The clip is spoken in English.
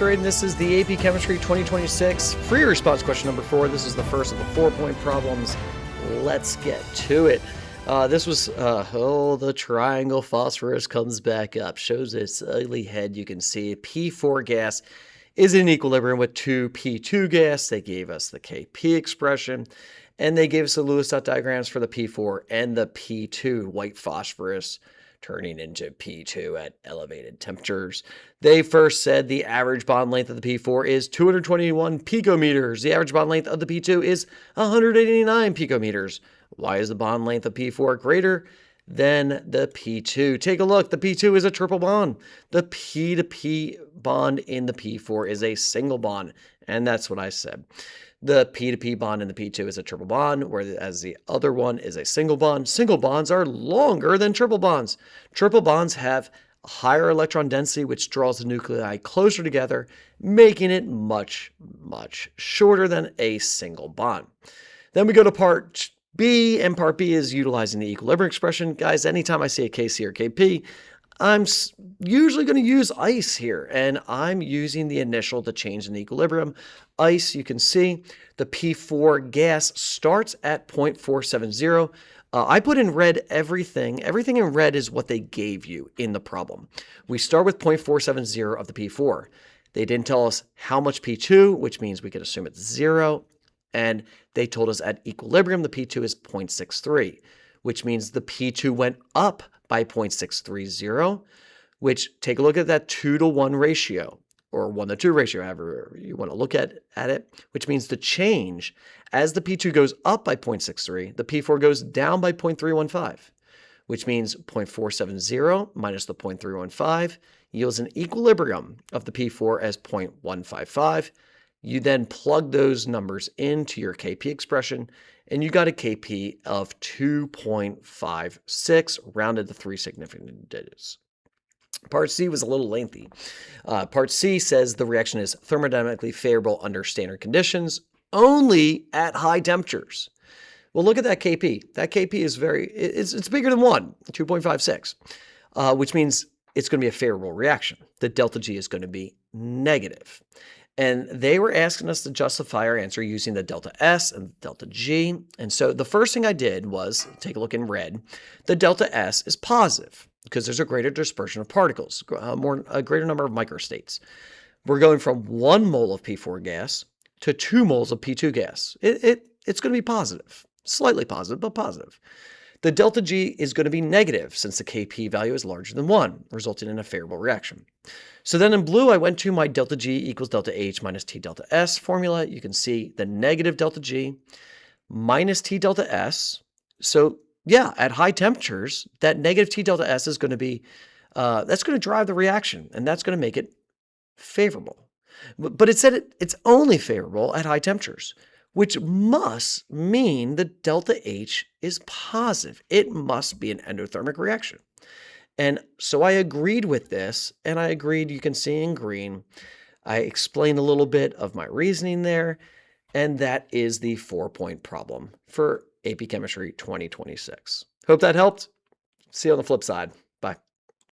answer it, and this is the AP Chemistry 2026 free response question number 4. This is the first of the 4-point problems. Let's get to it. This was, the triangle phosphorus comes back up, shows its ugly head. You can see P4 gas is in equilibrium with 2P2 gas. They gave us the Kp expression, and they gave us the Lewis dot diagrams for the P4 and the P2, white phosphorus turning into P2 at elevated temperatures. They first said the average bond length of the P4 is 221 picometers. The average bond length of the P2 is 189 picometers. Why is the bond length of P4 greater than the P2? Take a look. The P2 is a triple bond. The P to P bond in the P4 is a single bond, and that's what I said. The P to P bond in the P2 is a triple bond, whereas the other one is a single bond. Single bonds are longer than triple bonds. Triple bonds have a higher electron density, which draws the nuclei closer together, making it much, much shorter than a single bond. Then we go to part B, and part B is utilizing the equilibrium expression. Guys, anytime I see a Kc or Kp, I'm usually going to use ice here, and I'm using the initial to change in equilibrium. Ice, you can see the P4 gas starts at 0.470. I put in red everything. Everything in red is what they gave you in the problem. We start with 0.470 of the P4. They didn't tell us how much P2, which means we could assume it's 0. And they told us at equilibrium the P2 is 0.63, which means the P2 went up by 0.630, which, take a look at that 2-to-1 ratio, or 1-to-2 ratio, however you want to look at it, which means the change as the P2 goes up by 0.63, the P4 goes down by 0.315, which means 0.470 minus the 0.315 yields an equilibrium of the P4 as 0.155. You then plug those numbers into your Kp expression, and you got a Kp of 2.56, rounded to 3 significant digits. Part C was a little lengthy. Part C says the reaction is thermodynamically favorable under standard conditions, only at high temperatures. Well, look at that Kp. That Kp is it's bigger than 1, 2.56, which means it's going to be a favorable reaction. The delta G is going to be negative. And they were asking us to justify our answer using the delta S and the delta G. And so the first thing I did was take a look in red. The delta S is positive because there's a greater dispersion of particles, a greater number of microstates. We're going from 1 mole of P4 gas to 2 moles of P2 gas. It's going to be positive, slightly positive, but positive. The delta G is going to be negative since the Kp value is larger than 1, resulting in a favorable reaction. So then in blue, I went to my delta G equals delta H minus T delta S formula. You can see the negative delta G minus T delta S. So yeah, at high temperatures, that negative T delta S is going to be, that's going to drive the reaction, and that's going to make it favorable. But it said it's only favorable at high temperatures, which must mean the delta H is positive. It must be an endothermic reaction. And so I agreed with this, and I agreed, you can see in green, I explained a little bit of my reasoning there, and that is the 4-point problem for AP Chemistry 2026. Hope that helped. See you on the flip side. Bye.